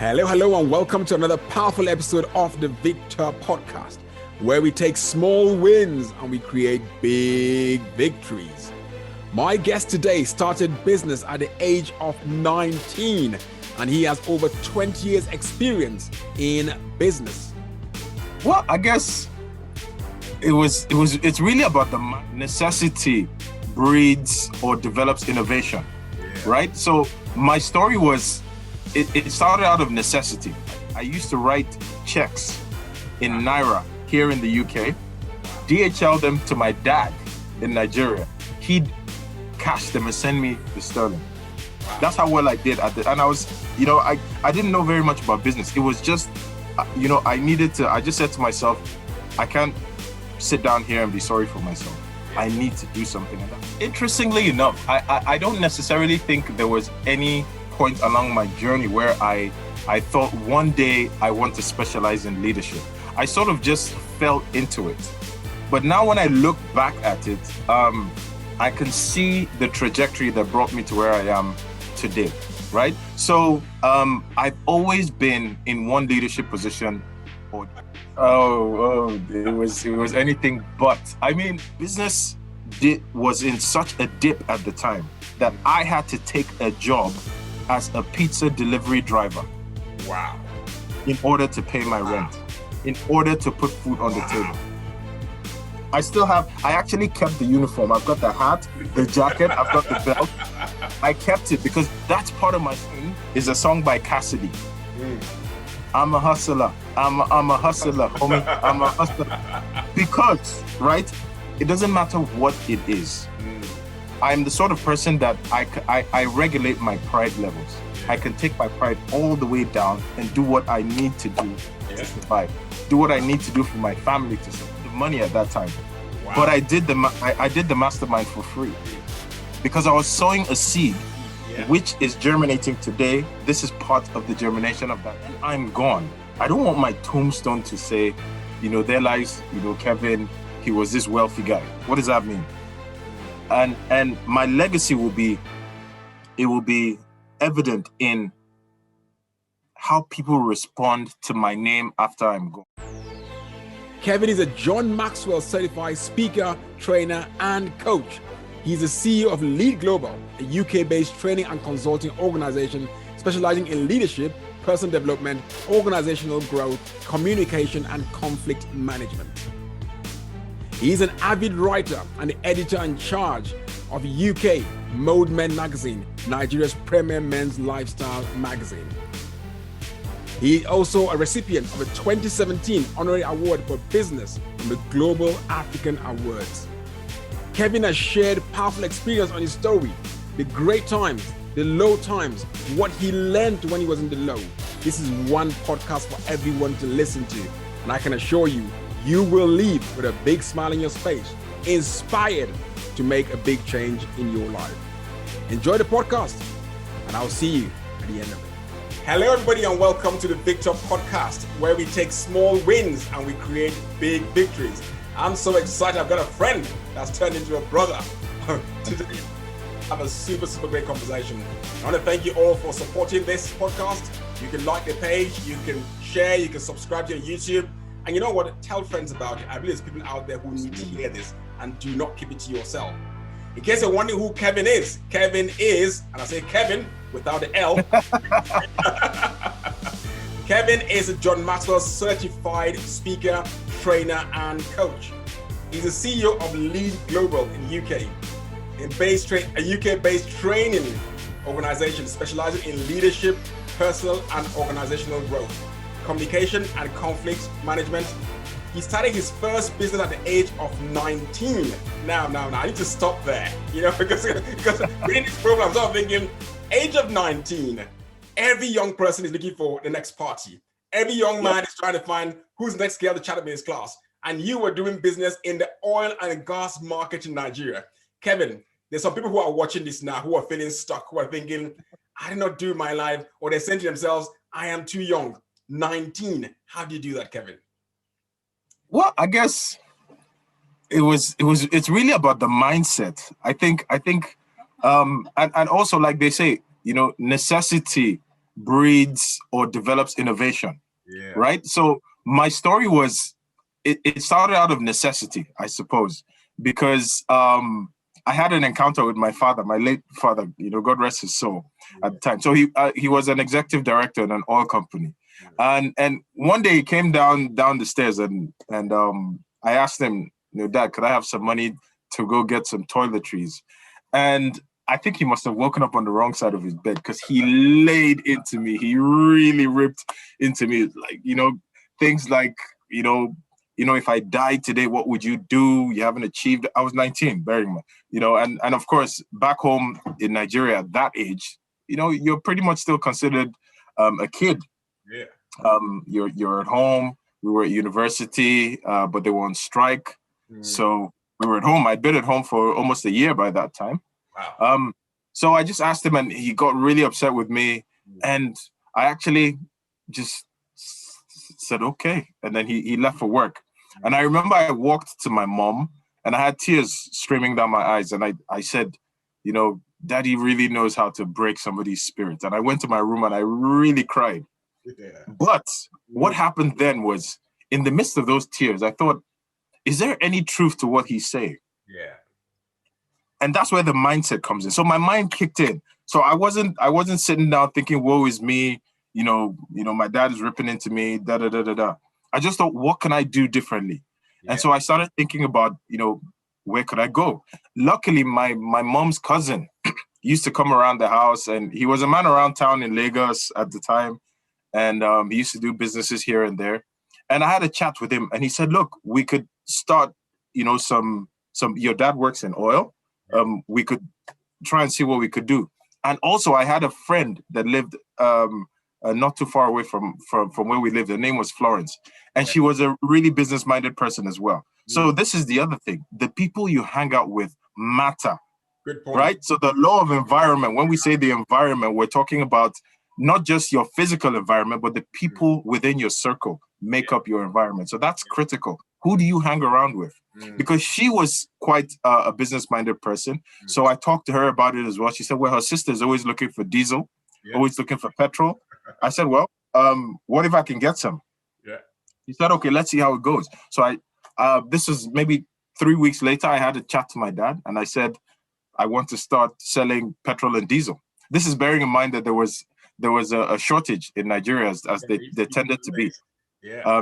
Hello, and welcome to another powerful episode of the Victor Podcast, where we take small wins and we create big victories. My guest today started business at the age of 19, and he has over 20 years experience in business. Well, I guess it's really about the necessity breeds or develops innovation, right? So my story was, it started out of necessity. I used to write checks in Naira here in the UK, DHL them to my dad in Nigeria. He'd cash them and send me the sterling. That's how well I did at it. And I was, I didn't know very much about business. It was just, I just said to myself, I can't sit down here and be sorry for myself. I need to do something like that. Interestingly enough, I don't necessarily think there was any point along my journey where I thought one day I want to specialize in leadership. I sort of just fell into it. But now when I look back at it, I can see the trajectory that brought me to where I am today, right? So I've always been in one leadership position. It was anything but. I mean, business was in such a dip at the time that I had to take a job as a pizza delivery driver. Wow. In order to pay my rent, in order to put food on the table. I actually kept the uniform. I've got the hat, the jacket, I've got the belt. I kept it because that's part of my thing. Is a song by Cassidy. I'm a hustler. I'm a hustler, homie. I'm a hustler. Because, right, it doesn't matter what it is. I'm the sort of person that I regulate my pride levels. I can take my pride all the way down and do what I need to do to survive. Do what I need to do for my family to save the money at that time. Wow. But I did the mastermind for free because I was sowing a seed, which is germinating today. This is part of the germination of that. And I'm gone. I don't want my tombstone to say, their lives, Kevin, he was this wealthy guy. What does that mean? And my legacy will be evident in how people respond to my name after I'm gone. Kevin is a John Maxwell certified speaker, trainer, and coach. He's the CEO of Lead Global, a UK-based training and consulting organization specializing in leadership, personal development, organizational growth, communication, and conflict management. He's an avid writer and the editor-in-charge of UK Mode Men magazine, Nigeria's premier men's lifestyle magazine. He is also a recipient of a 2017 honorary award for business from the Global African Awards. Kevin has shared powerful experience on his story, the great times, the low times, what he learned when he was in the low. This is one podcast for everyone to listen to, and I can assure you, you will leave with a big smile on your face, inspired to make a big change in your life. Enjoy the podcast, and I'll see you at the end of it. Hello, everybody, and welcome to the Victor Podcast, where we take small wins and we create big victories. I'm so excited. I've got a friend that's turned into a brother. Today, I have a super great conversation. I want to thank you all for supporting this podcast. You can like the page, you can share, you can subscribe to YouTube. And you know what? Tell friends about it. I believe there's people out there who need to hear this, and do not keep it to yourself. In case you're wondering who Kevin is, and I say Kevin without the L. Kevin is a John Maxwell certified speaker, trainer, and coach. He's the CEO of Lead Global in the UK, a UK-based training organization specializing in leadership, personal and organizational growth, communication and conflict management. He started his first business at the age of 19. Now, I need to stop there, because reading this program, so I'm thinking, age of 19, every young person is looking for the next party. Every young man is trying to find who's next girl to chat up in his class. And you were doing business in the oil and gas market in Nigeria. Kevin, there's some people who are watching this now who are feeling stuck, who are thinking, I did not do my life, or they're saying to themselves, I am too young. 19. How do you do that, Kevin? Well, I guess it's really about the mindset. I think and also, like they say, necessity breeds or develops innovation. Right? So my story was, it started out of necessity, I suppose, because I had an encounter with my father, my late father, God rest his soul at the time. So he was an executive director in an oil company. And one day he came down the stairs and I asked him, Dad, could I have some money to go get some toiletries? And I think he must have woken up on the wrong side of his bed, because he laid into me. He really ripped into me, like, things like, if I died today, what would you do? You haven't achieved. I was 19, bearing in mind, and of course, back home in Nigeria at that age, you're pretty much still considered a kid. You're at home. We were at university, but they were on strike. So we were at home. I'd been at home for almost a year by that time. Wow. So I just asked him, and he got really upset with me. And I actually just said, okay. And then he left for work. And I remember I walked to my mom and I had tears streaming down my eyes. And I said, Daddy really knows how to break somebody's spirit. And I went to my room and I really cried. But what happened then was, in the midst of those tears, I thought, is there any truth to what he's saying? And that's where the mindset comes in. So my mind kicked in. So I wasn't sitting down thinking, woe is me, my dad is ripping into me, da da da da da. I just thought, what can I do differently? And so I started thinking about, where could I go? Luckily, my mom's cousin used to come around the house, and he was a man around town in Lagos at the time. And he used to do businesses here and there. And I had a chat with him, and he said, look, we could start, some your dad works in oil. We could try and see what we could do. And also I had a friend that lived not too far away from where we lived. Her name was Florence. And she was a really business-minded person as well. So this is the other thing. The people you hang out with matter. Good point. Right? So the law of environment, when we say the environment, we're talking about not just your physical environment, but the people within your circle make up your environment. So that's critical. Who do you hang around with? Because she was quite a business-minded person. So I talked to her about it as well. She said, well, her sister's always looking for diesel, always looking for petrol. I said, well, what if I can get some? She said, okay, let's see how it goes. So this was maybe 3 weeks later, I had a chat to my dad and I said, I want to start selling petrol and diesel. This is bearing in mind that there was a shortage in Nigeria as they tended to be.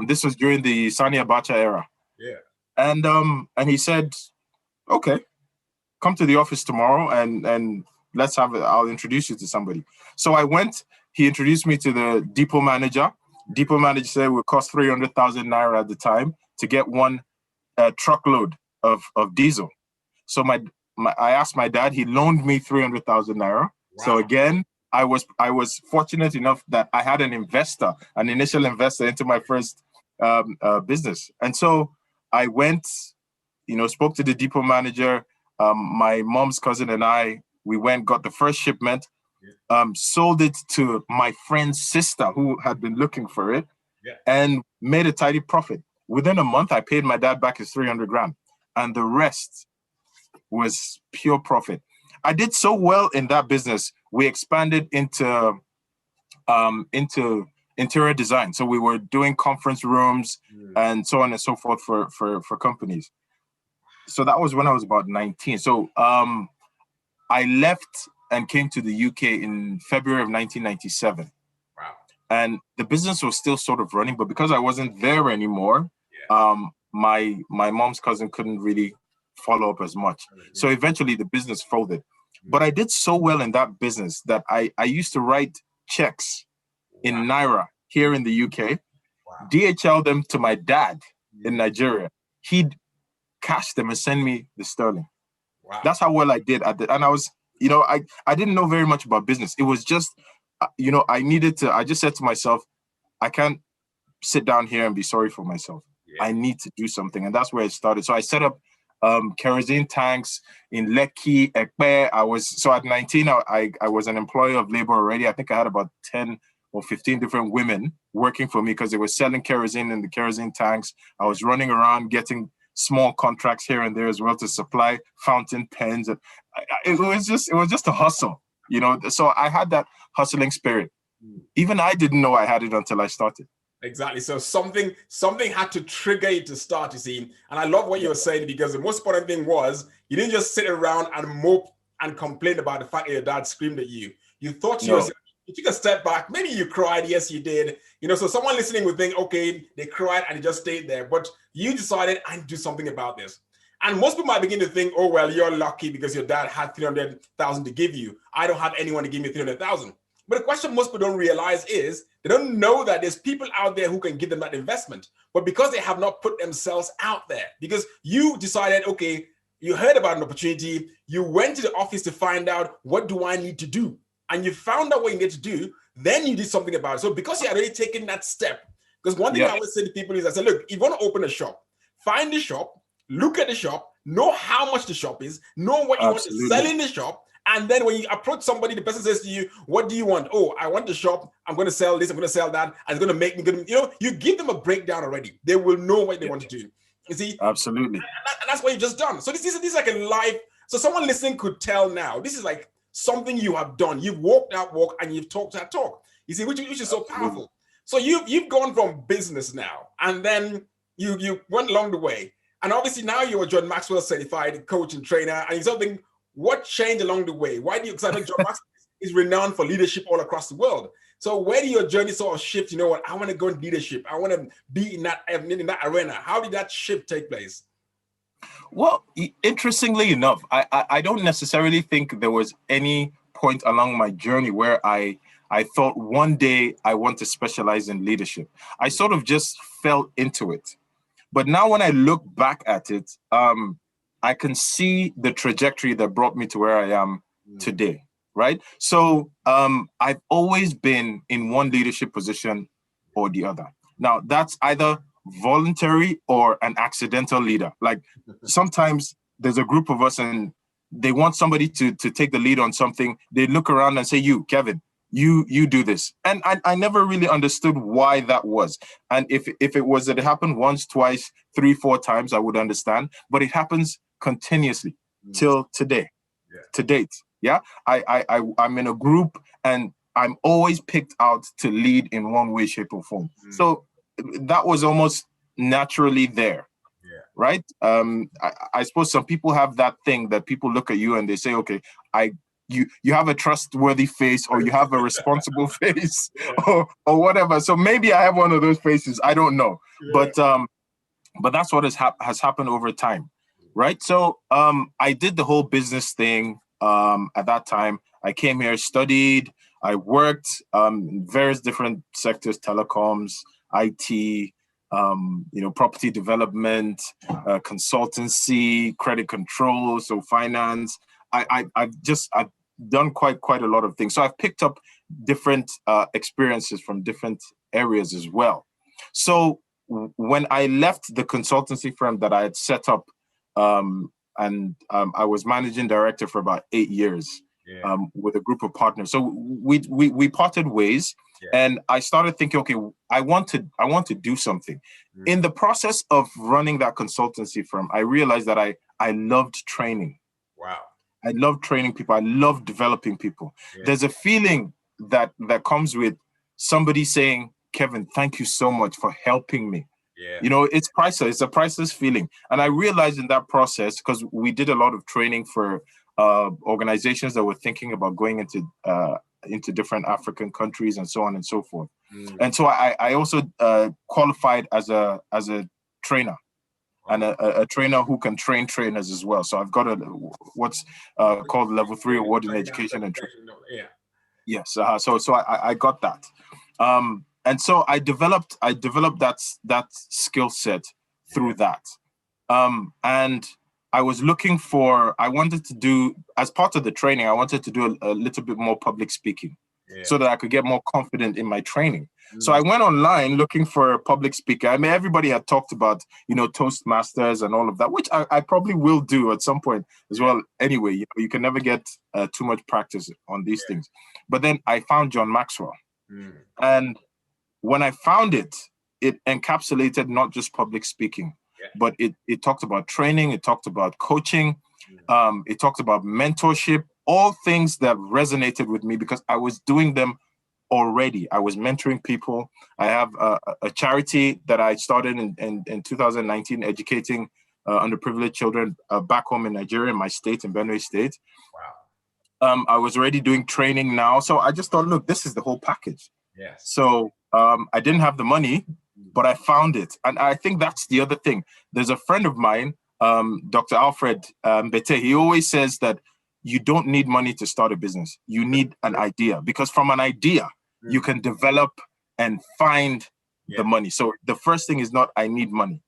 This was during the Sani Abacha era. And he said, okay, come to the office tomorrow and let's have it. I'll introduce you to somebody. So I went, he introduced me to the depot manager. Depot manager said it would cost 300,000 naira at the time to get one truckload of diesel. So I asked my dad, he loaned me 300,000 naira. Wow. So again, I was fortunate enough that I had an initial investor into my first business. And so I went, spoke to the depot manager. My mom's cousin and we went, got the first shipment, sold it to my friend's sister who had been looking for it, and made a tidy profit. Within a month, I paid my dad back his 300 grand, and the rest was pure profit. I did so well in that business. We expanded into interior design. So we were doing conference rooms and so on and so forth for companies. So that was when I was about 19. So I left and came to the UK in February of 1997. Wow. And the business was still sort of running, but because I wasn't there anymore, my mom's cousin couldn't really follow up as much. So eventually the business folded. But I did so well in that business that I used to write checks in Naira here in the UK, DHL them to my dad in Nigeria. He'd cash them and send me the sterling. Wow. That's how well I did at it. And I was, I didn't know very much about business. It was just, I just said to myself, I can't sit down here and be sorry for myself. I need to do something. And that's where it started. So I set up kerosene tanks in Lekki, Ekpe. So at 19, I was an employee of labor already. I think I had about 10 or 15 different women working for me because they were selling kerosene in the kerosene tanks. I was running around getting small contracts here and there as well to supply fountain pens. And it was just a hustle, So I had that hustling spirit. Even I didn't know I had it until I started. Exactly. So something had to trigger you to start, you see. And I love what you were saying, because the most important thing was you didn't just sit around and mope and complain about the fact that your dad screamed at you. You thought to yourself, you took a step back. Maybe you cried. Yes, you did. So someone listening would think, okay, they cried and it just stayed there. But you decided, I do something about this. And most people might begin to think, oh, well, you're lucky because your dad had 300,000 to give you. I don't have anyone to give me 300,000. But the question most people don't realize is they don't know that there's people out there who can give them that investment. But because they have not put themselves out there, because you decided, okay, you heard about an opportunity, you went to the office to find out, what do I need to do? And you found out what you need to do, then you did something about it. So because you had already taken that step, because one thing I always say to people is, I say, look, if you want to open a shop, find the shop, look at the shop, know how much the shop is, know what you want to sell in the shop. And then when you approach somebody, the person says to you, what do you want? Oh, I want the shop. I'm going to sell this. I'm going to sell that. And it's going to make me good. You give them a breakdown already. They will know what they want to do. You see? Absolutely. And that's what you've just done. So this is like a live. So someone listening could tell now, this is like something you have done. You've walked that walk and you've talked that talk. You see, which is so powerful. So you've gone from business now, and then you went along the way. And obviously now you're a John Maxwell certified coach and trainer. And something. What changed along the way? Why do you, because I know John Maxwell is renowned for leadership all across the world. So where did your journey sort of shift? You know what? I want to go in leadership. I want to be in that arena. How did that shift take place? Well, interestingly enough, I don't necessarily think there was any point along my journey where I thought one day I want to specialize in leadership. I sort of just fell into it. But now when I look back at it, I can see the trajectory that brought me to where I am today, right? So I've always been in one leadership position or the other. Now, that's either voluntary or an accidental leader. Like sometimes there's a group of us and they want somebody to take the lead on something. They look around and say, you, Kevin, you do this. And I never really understood why that was. And if it was that it happened once, twice, 3, 4 times, I would understand. But it happens continuously till today, to date. Yeah, I'm in a group and I'm always picked out to lead in one way, shape, or form. So that was almost naturally there. Right. I suppose some people have that thing that people look at you and they say, okay, you have a trustworthy face, or you have a responsible face, or whatever. So maybe I have one of those faces. I don't know. But that's what has happened over time. Right. So I did the whole business thing at that time. I came here, studied, I worked in various different sectors, telecoms, IT, property development, consultancy, credit control, so finance. I've done quite a lot of things. So I've picked up different experiences from different areas as well. So when I left the consultancy firm that I had set up, I was managing director for about 8 years with a group of partners. So we parted ways, and I started thinking, okay, I want to do something. In the process of running that consultancy firm, I realized that I loved training. Wow. I love training people. I love developing people. There's a feeling that comes with somebody saying, Kevin, thank you so much for helping me. It's priceless. It's a priceless feeling. And I realized in that process, because we did a lot of training for organizations that were thinking about going into different African countries and so on and so forth. And so I also qualified as a trainer. And a trainer who can train trainers as well. So I've got what's called level 3 award in education and training. Yes. So I got that. And so I developed that skill set through that. And I was I wanted to do, as part of the training, I wanted to do a little bit more public speaking so that I could get more confident in my training. So I went online looking for a public speaker. I mean, everybody had talked about, Toastmasters and all of that, which I probably will do at some point as well. Anyway, you can never get too much practice on these things. But then I found John Maxwell. And when I found it encapsulated not just public speaking, but it talked about training, it talked about coaching, it talked about mentorship, all things that resonated with me because I was doing them already. I was mentoring people. I have a charity that I started in 2019, educating underprivileged children back home in Nigeria, in my state, in Benue State. Wow. I was already doing training now. So I just thought, look, this is the whole package. Yes. So I didn't have the money, but I found it. And I think that's the other thing. There's a friend of mine, Dr. Alfred Bete. He always says that you don't need money to start a business. You need an idea, because from an idea, you can develop and find the money. So the first thing is not, I need money.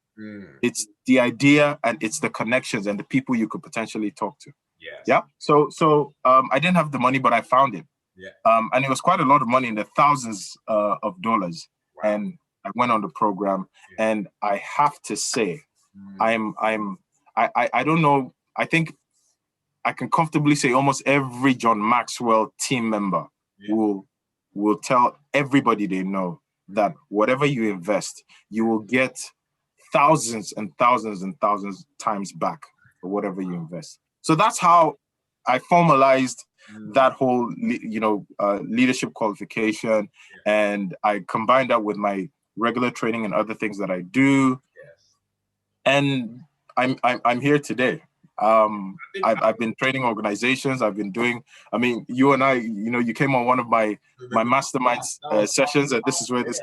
It's the idea, and it's the connections and the people you could potentially talk to. Yes. Yeah. So I didn't have the money, but I found it. Yeah. And it was quite a lot of money, in the thousands of dollars. Wow. And I went on the program, and I have to say, I don't know. I think I can comfortably say almost every John Maxwell team member will tell everybody they know that whatever you invest, you will get thousands and thousands and thousands times back for whatever you invest. So that's how I formalized that whole, leadership qualification, and I combined that with my regular training and other things that I do. Yes. And I'm here today. I've been training organizations. I've been doing, you and I, you came on one of my mastermind sessions, and this is where this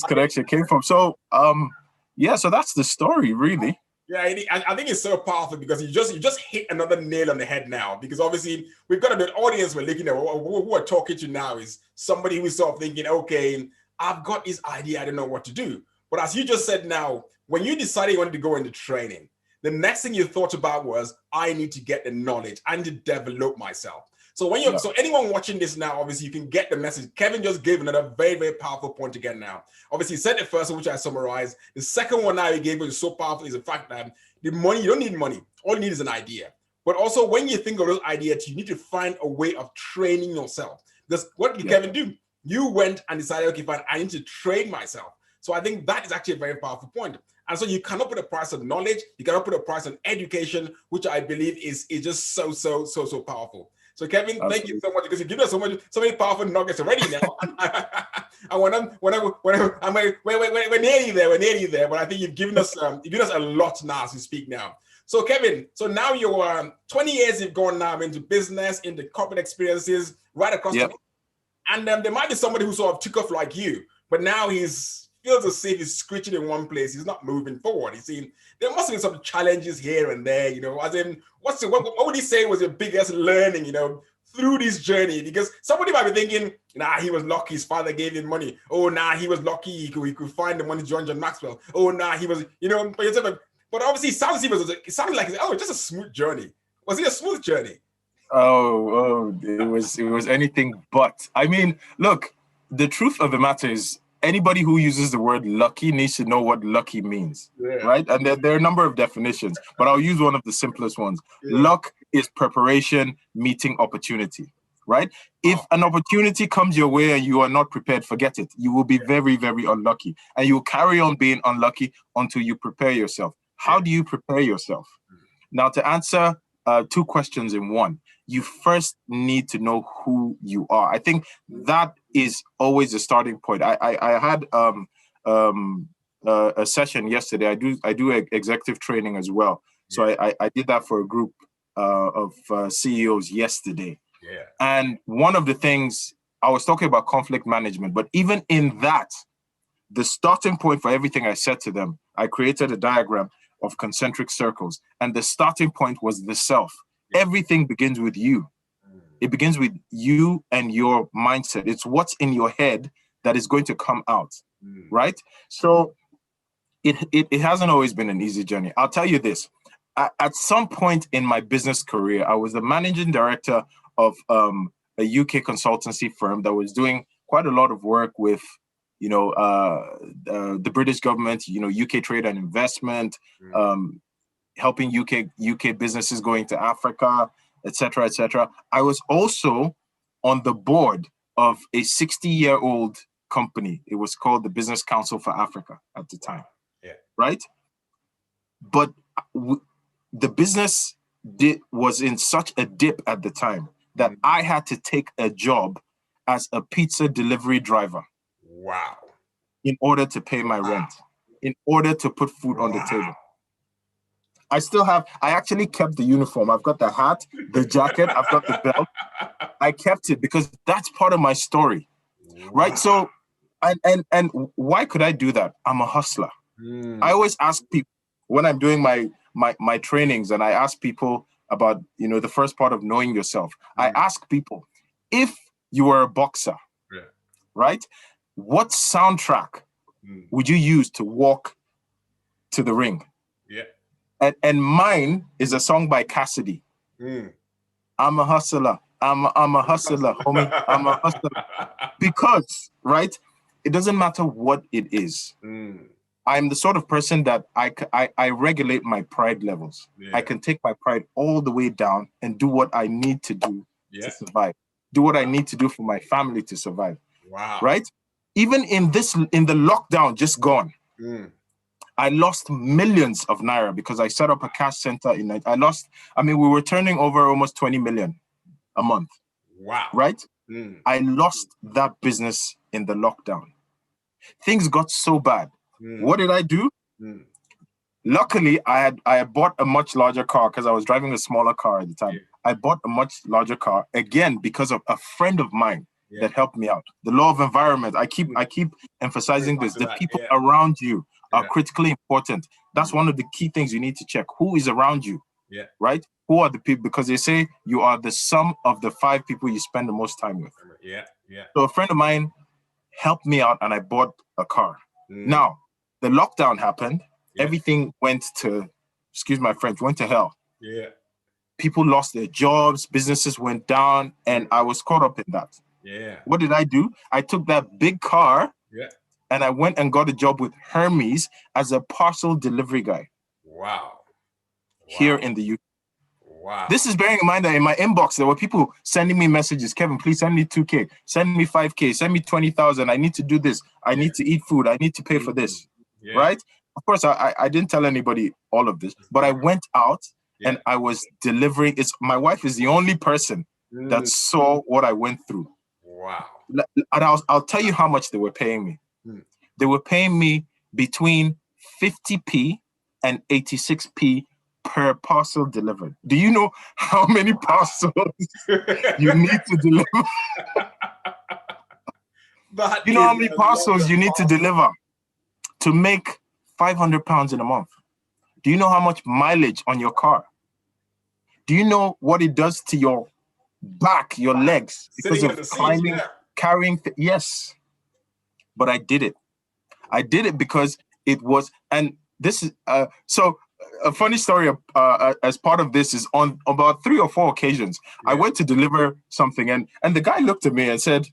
connection came from. So, so that's the story, really. Yeah, I think it's so powerful, because you just hit another nail on the head now, because obviously we've got an audience we're looking at, who we're talking to now is somebody who's sort of thinking, okay, I've got this idea, I don't know what to do. But as you just said now, when you decided you wanted to go into training, the next thing you thought about was, I need to get the knowledge, I need to develop myself. So so anyone watching this now, obviously you can get the message. Kevin just gave another very, very powerful point again now. Obviously he said the first one, which I summarized. The second one now he gave, which is so powerful, is the fact that the money, you don't need money. All you need is an idea. But also when you think of those ideas, you need to find a way of training yourself. Because what did Kevin do? You went and decided, okay, fine, I need to train myself. So I think that is actually a very powerful point. And so you cannot put a price on knowledge. You cannot put a price on education, which I believe is just so powerful. So Kevin, thank you so much, because you give us so many powerful nuggets already now. And we're nearly there. But I think you've given us a lot now as we speak now. So Kevin, so now you're 20 years you've gone now into business, into corporate experiences right across the world. And there might be somebody who sort of took off like you, but now feels as if he's screeching in one place. He's not moving forward. He's saying there must be some challenges here and there, as in, what would he say was your biggest learning, through this journey? Because somebody might be thinking, he was lucky his father gave him money. Oh, he was lucky he could find the money to join John Maxwell. Oh, he was, but obviously it sounded like, just a smooth journey. Was it a smooth journey? It was anything but. Look, the truth of the matter is, anybody who uses the word lucky needs to know what lucky means, right? And there are a number of definitions, but I'll use one of the simplest ones. Luck is preparation meeting opportunity, right? If an opportunity comes your way and you are not prepared, forget it. You will be very, very unlucky, and you will carry on being unlucky until you prepare yourself. How do you prepare yourself? Now, to answer two questions in one, you first need to know who you are. I think that is always the starting point. I had a session yesterday. I do executive training as well. So I did that for a group of CEOs yesterday. Yeah. And one of the things, I was talking about conflict management, but even in that, the starting point for everything I said to them, I created a diagram of concentric circles. And the starting point was the self. Everything begins with you. It begins with you and your mindset. It's what's in your head that is going to come out, right? So it hasn't always been an easy journey. I'll tell you this. At some point in my business career, I was the managing director of a UK consultancy firm that was doing quite a lot of work with, the British government, UK trade and investment, helping UK businesses going to Africa, etc., etc. I was also on the board of a 60-year-old company. It was called the Business Council for Africa at the time. Yeah. Right? But the business was in such a dip at the time that I had to take a job as a pizza delivery driver. Wow. In order to pay my rent, in order to put food on the table. I actually kept the uniform. I've got the hat, the jacket, I've got the belt. I kept it because that's part of my story, right? So, and why could I do that? I'm a hustler. I always ask people when I'm doing my trainings, and I ask people about, the first part of knowing yourself. I ask people, if you were a boxer, right? What soundtrack would you use to walk to the ring? Yeah. And mine is a song by Cassidy. I'm a hustler. I'm a hustler, homie. I'm a hustler. Because, right, it doesn't matter what it is. I'm the sort of person that I regulate my pride levels. I can take my pride all the way down and do what I need to do to survive. Do what I need to do for my family to survive. Wow. Right? Even in the lockdown just gone, I lost millions of naira because I set up a cash center we were turning over almost 20 million a month. Wow. Right? I lost that business in the lockdown. Things got so bad. What did I do? Luckily, I had bought a much larger car because I was driving a smaller car at the time. I bought a much larger car, again, because of a friend of mine that helped me out. The law of environment. I keep emphasizing this. The people around you are critically important. That's one of the key things you need to check. Who is around you? Right? Who are the people? Because they say you are the sum of the 5 people you spend the most time with. So a friend of mine helped me out and I bought a car. Now, the lockdown happened. Everything went to, excuse my French, went to hell. People lost their jobs, businesses went down, and I was caught up in that. What did I do? I took that big car and I went and got a job with Hermes as a parcel delivery guy. Here in the UK. This is bearing in mind that in my inbox, there were people sending me messages. Kevin, please send me 2K, send me 5K, send me 20,000. I need to do this. I need to eat food. I need to pay for this. Right? Of course, I didn't tell anybody all of this, but I went out and I was delivering. My wife is the only person that saw what I went through. And I'll tell you how much they were paying me. They were paying me between 50p and 86p per parcel delivered. Do you know how many parcels you need to deliver? You know how many parcels you need to deliver to make 500 pounds in a month? Do you know how much mileage on your car? Do you know what it does to your back, your legs, because of climbing, carrying? Yes. But I did it. I did it because it was, and this is, so a funny story as part of this is on about 3 or 4 occasions, I went to deliver something and the guy looked at me and said,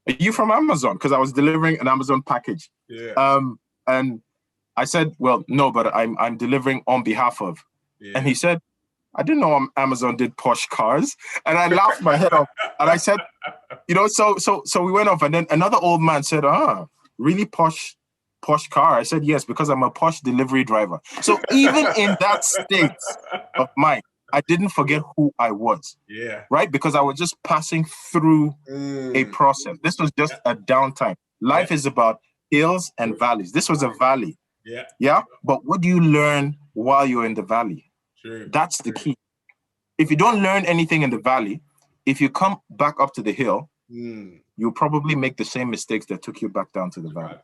"Are you from Amazon?" Because I was delivering an Amazon package. And I said, "Well, no, but I'm delivering on behalf of." And he said, "I didn't know Amazon did posh cars." And I laughed my head off. And I said, so we went off. And then another old man said, really posh car? I said, yes, because I'm a posh delivery driver. So even in that state of mind, I didn't forget who I was. Right? Because I was just passing through a process. This was just a downtime. Life is about hills and valleys. This was a valley. Yeah. But what do you learn while you're in the valley? That's the key. If you don't learn anything in the valley, if you come back up to the hill, you'll probably make the same mistakes that took you back down to the valley.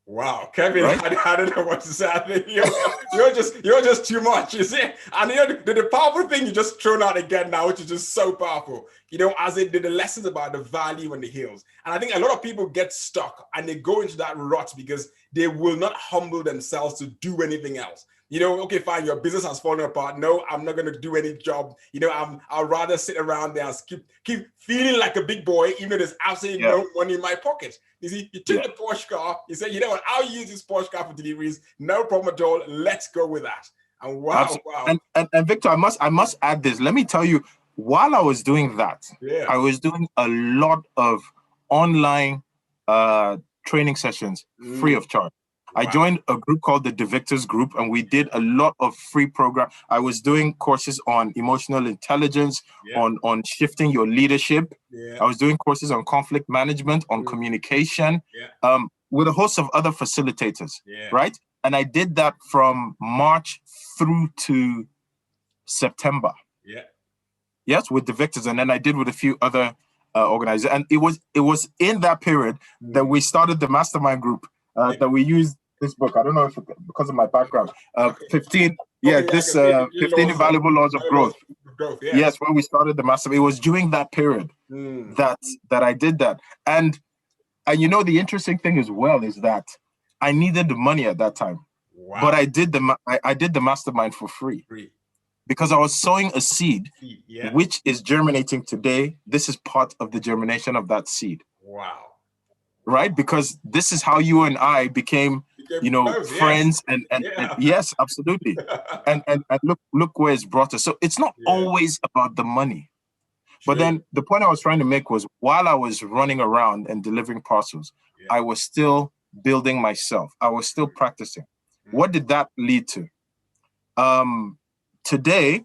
Wow, Kevin, right? I don't know what to say. I think you're just too much, you see. And the powerful thing you just thrown out again now, which is just so powerful, as it did the lessons about the valley and the hills. And I think a lot of people get stuck and they go into that rut because they will not humble themselves to do anything else. Okay, fine, your business has fallen apart. No, I'm not going to do any job. I'll rather sit around there and keep feeling like a big boy, even though there's absolutely no money in my pocket. You see, you took the Porsche car, you said, what, I'll use this Porsche car for deliveries. No problem at all. Let's go with that. And wow. And Victor, I must add this. Let me tell you, while I was doing that, I was doing a lot of online training sessions free of charge. I joined a group called the Victors Group, and we did a lot of free program. I was doing courses on emotional intelligence, on shifting your leadership. I was doing courses on conflict management, on communication, with a host of other facilitators, right? And I did that from March through to September. Yes, with the Victors, and then I did with a few other organizers. And it was in that period that we started the mastermind group that we used this book. I don't know if because of my background, 15 invaluable laws of growth. Yes, when we started the mastermind, it was during that period that I did that. And you know, the interesting thing as well is that I needed the money at that time, but I did the mastermind for free. Because I was sowing a seed, which is germinating today. This is part of the germination of that seed. Wow. Right? Because this is how you and I became friends and yes, absolutely. and look where it's brought us. So it's not always about the money. But then the point I was trying to make was, while I was running around and delivering parcels, I was still building myself. I was still practicing. What did that lead to? Today,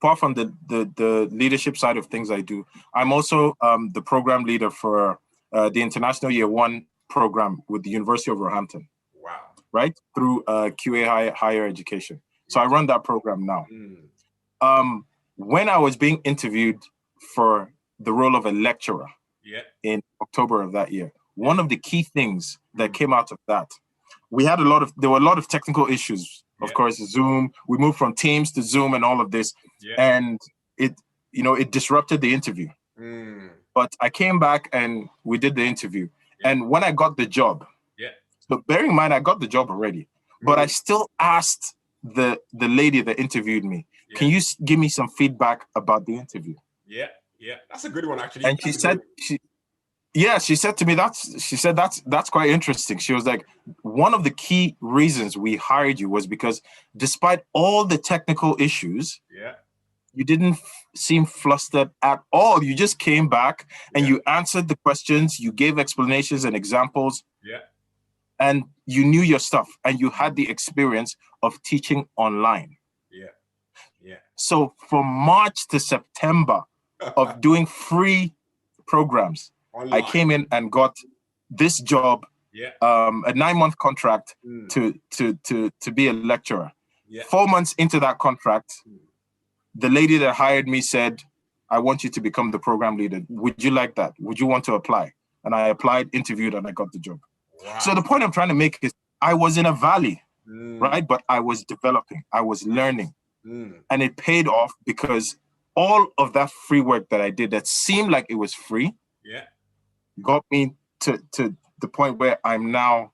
apart from the leadership side of things I do, I'm also the program leader for the International Year 1 program with the University of Roehampton. Wow. Right? Through QA Higher Education. So I run that program now. When I was being interviewed for the role of a lecturer in October of that year, one of the key things that came out of that, there were a lot of technical issues. Of course, Zoom, we moved from Teams to Zoom and all of this. And it disrupted the interview. But I came back and we did the interview. And when I got the job, so bearing in mind, I got the job already, but I still asked the lady that interviewed me, can you give me some feedback about the interview? That's a good one, actually. And she said to me, that's quite interesting. She was like, one of the key reasons we hired you was because despite all the technical issues, you didn't seem flustered at all. You just came back and you answered the questions, you gave explanations and examples, and you knew your stuff, and you had the experience of teaching online. So from March to September of doing free programs, online, I came in and got this job, a 9-month contract to be a lecturer. 4 months into that contract, the lady that hired me said, I want you to become the program leader. Would you like that? Would you want to apply? And I applied, interviewed, and I got the job. Wow. So the point I'm trying to make is, I was in a valley, right? But I was developing, I was learning. And it paid off, because all of that free work that I did that seemed like it was free got me to the point where I'm now,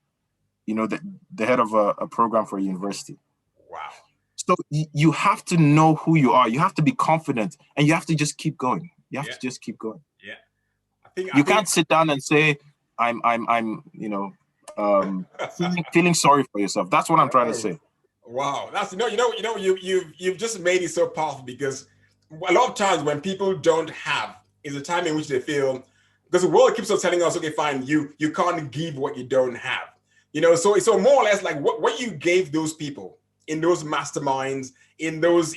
the head of a program for a university. Wow. So you have to know who you are. You have to be confident, and you have to just keep going. You have to just keep going. You can't sit down and say, I'm feeling sorry for yourself. That's what I'm trying to say. Wow, that's you've just made it so powerful, because a lot of times when people don't have is a time in which they feel, because the world keeps on telling us, okay, fine, you can't give what you don't have. So more or less like what you gave those people in those masterminds, in those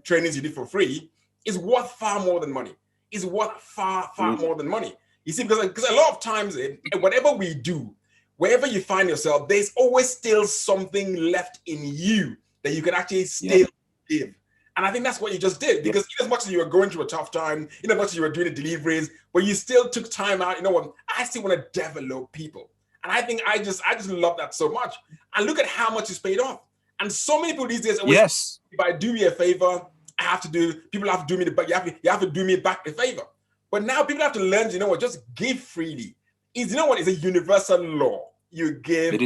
trainings you did for free, is worth far more than money. Is worth far more than money. You see, because a lot of times, whatever we do, wherever you find yourself, there's always still something left in you that you can actually still give. And I think that's what you just did, because in as much as you were going through a tough time, in as much as you were doing the deliveries, but you still took time out. You know what? I still want to develop people. And I think I just love that so much. And look at how much it's paid off. And so many people these days, if I do me a favor, people have to do me you have to do me back a favor. But now people have to learn, just give freely. It's a universal law. You give,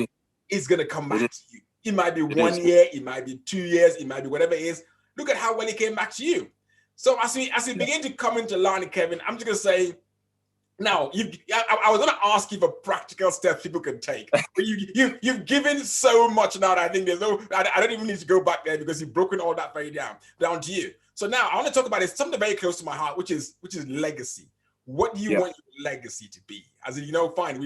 it's going to come back to you. It might be 1 year, it might be 2 years, it might be whatever it is. Look at how well it came back to you. So as we begin to come into line, Kevin, I'm just going to say, now, I was going to ask you for practical steps people can take. But you've given so much now that I think I don't even need to go back there, because you've broken all that very down to you. So now I want to talk about something very close to my heart, which is legacy. what do you want your legacy to be? As in, fine.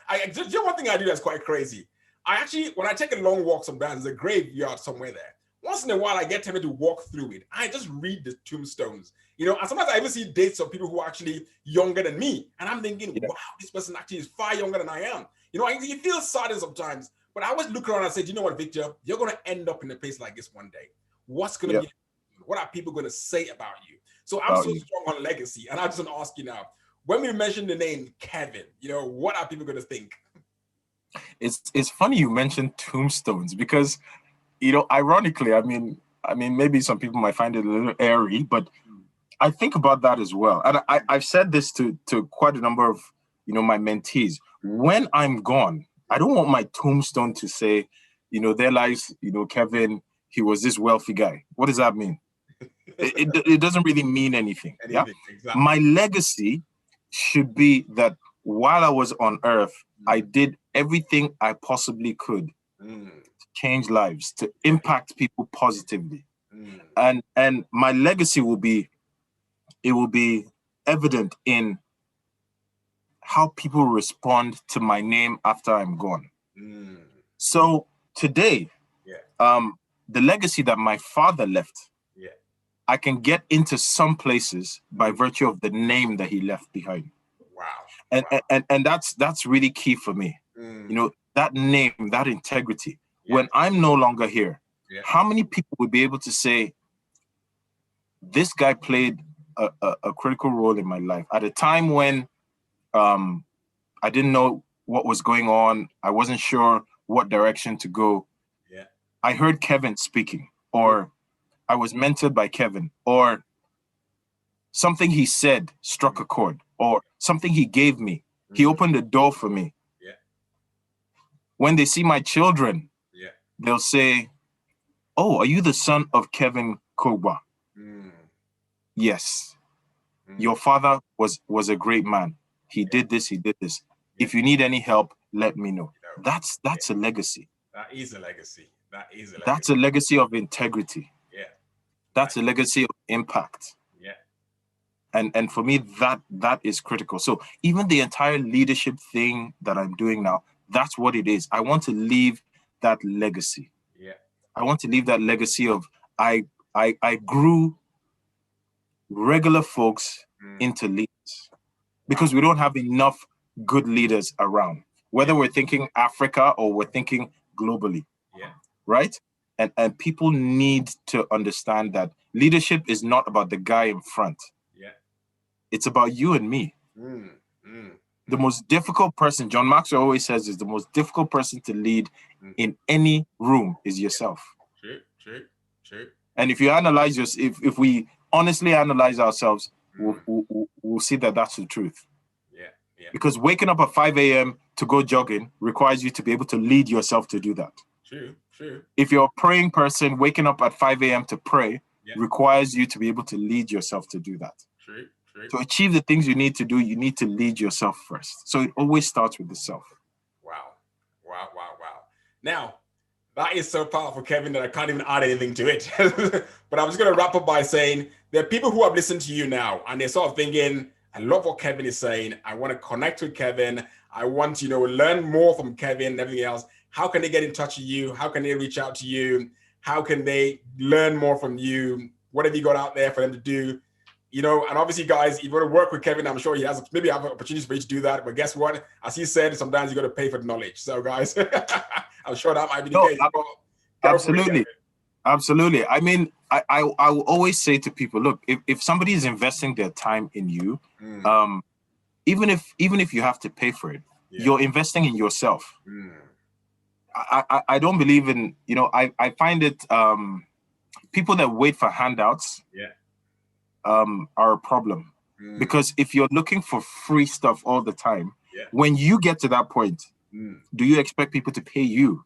I just one thing I do that's quite crazy. I actually, when I take a long walk sometimes, there's a graveyard somewhere there. Once in a while, I get tempted to walk through it. I just read the tombstones, and sometimes I even see dates of people who are actually younger than me. And I'm thinking, wow, this person actually is far younger than I am. You feel saddened sometimes, but I always look around and say, do you know what, Victor? You're going to end up in a place like this one day. What's going to be, what are people going to say about you? So I'm so strong on legacy. And I just want to ask you now, when we mention the name Kevin, what are people going to think? It's funny you mentioned tombstones because, ironically, I mean, maybe some people might find it a little airy, but I think about that as well. And I've said this to quite a number of, my mentees. When I'm gone, I don't want my tombstone to say, there lies, Kevin, he was this wealthy guy. What does that mean? It doesn't really mean anything. Exactly. My legacy should be that while I was on earth, I did everything I possibly could to change lives, to impact people positively. And my legacy will be evident in how people respond to my name after I'm gone. So today, the legacy that my father left, I can get into some places by virtue of the name that he left behind. Wow. And that's really key for me. That name, that integrity. When I'm no longer here, how many people would be able to say, this guy played a critical role in my life at a time when I didn't know what was going on. I wasn't sure what direction to go. I heard Kevin speaking, or I was mentored by Kevin, or something he said struck a chord, or something he gave me. He opened a door for me. When they see my children, they'll say, oh, are you the son of Kevin Korgba? Yes. Your father was a great man. He did this, he did this. If you need any help, let me know. That's a legacy. That is a legacy. That's a legacy of integrity. That's a legacy of impact. And for me, that is critical. So even the entire leadership thing that I'm doing now, that's what it is. I want to leave that legacy. I want to leave that legacy of I grew regular folks into leaders because we don't have enough good leaders around, whether we're thinking Africa or we're thinking globally. Right? And people need to understand that leadership is not about the guy in front. It's about you and me. The most difficult person, John Maxwell always says, is the most difficult person to lead in any room is yourself. True. And if you analyze if we honestly analyze ourselves, we'll see that that's the truth. Because waking up at 5 a.m. to go jogging requires you to be able to lead yourself to do that. True. If you're a praying person, waking up at 5 a.m. to pray requires you to be able to lead yourself to do that. True. To achieve the things you need to do, you need to lead yourself first. So it always starts with the self. Wow. Now, that is so powerful, Kevin, that I can't even add anything to it. But I'm just going to wrap up by saying there are people who have listened to you now, and they're sort of thinking, I love what Kevin is saying. I want to connect with Kevin. I want to, learn more from Kevin and everything else. How can they get in touch with you? How can they reach out to you? How can they learn more from you? What have you got out there for them to do? And obviously, guys, if you want to work with Kevin, I'm sure he has maybe have opportunities for you to do that. But guess what? As he said, sometimes you got to pay for the knowledge. So, guys, I'm sure that might be the case. Absolutely. I mean, I will always say to people, look, if somebody is investing their time in you, even if you have to pay for it, you're investing in yourself. I don't believe in, I find it people that wait for handouts are a problem. Because if you're looking for free stuff all the time, when you get to that point, do you expect people to pay you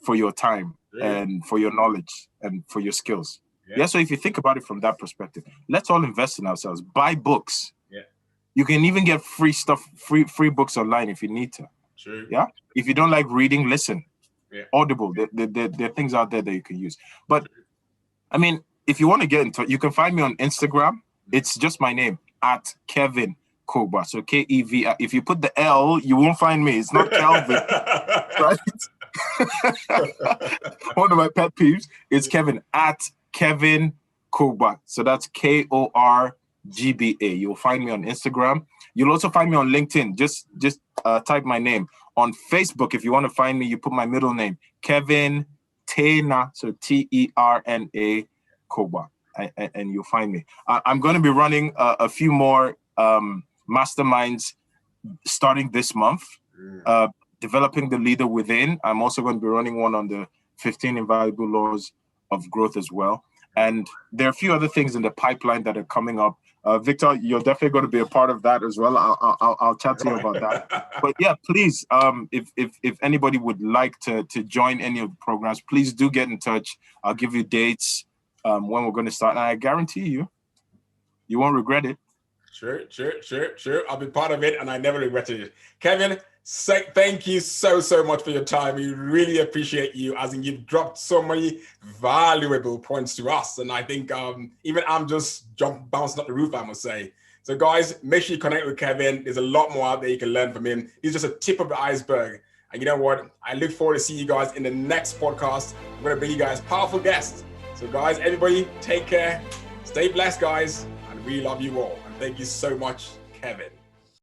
for your time and for your knowledge and for your skills? So if you think about it from that perspective, let's all invest in ourselves. Buy books. You can even get free stuff, free books online if you need to. If you don't like reading, listen. Audible. There are things out there that you can use. But I mean, if you want to get into it, you can find me on Instagram. It's just my name, @Kevin Korgba. So Kev. If you put the L, you won't find me. It's not Calvin, right? One of my pet peeves is Kevin at Kevin Korgba. So that's Korgba. You'll find me on Instagram. You'll also find me on LinkedIn. Just type my name. On Facebook, if you want to find me, you put my middle name, Kevin Terna, so Terna Korgba, and you'll find me. I'm going to be running a few more masterminds starting this month. Developing the leader within. I'm also going to be running one on the 15 invaluable laws of growth as well. And there are a few other things in the pipeline that are coming up. Victor, you're definitely going to be a part of that as well. I'll chat to you about that. But yeah, please, if anybody would like to join any of the programs, please do get in touch. I'll give you dates when we're going to start. And I guarantee you won't regret it. Sure. I'll be part of it, and I never regretted it. Kevin, thank you so much for your time. We really appreciate you, as in you've dropped so many valuable points to us. And I think even I'm just bouncing up the roof, I must say. So guys, make sure you connect with Kevin. There's a lot more out there you can learn from him. He's just a tip of the iceberg. And you know what? I look forward to seeing you guys in the next podcast. I'm going to bring you guys powerful guests. So guys, everybody take care. Stay blessed, guys. And we love you all. And thank you so much, Kevin.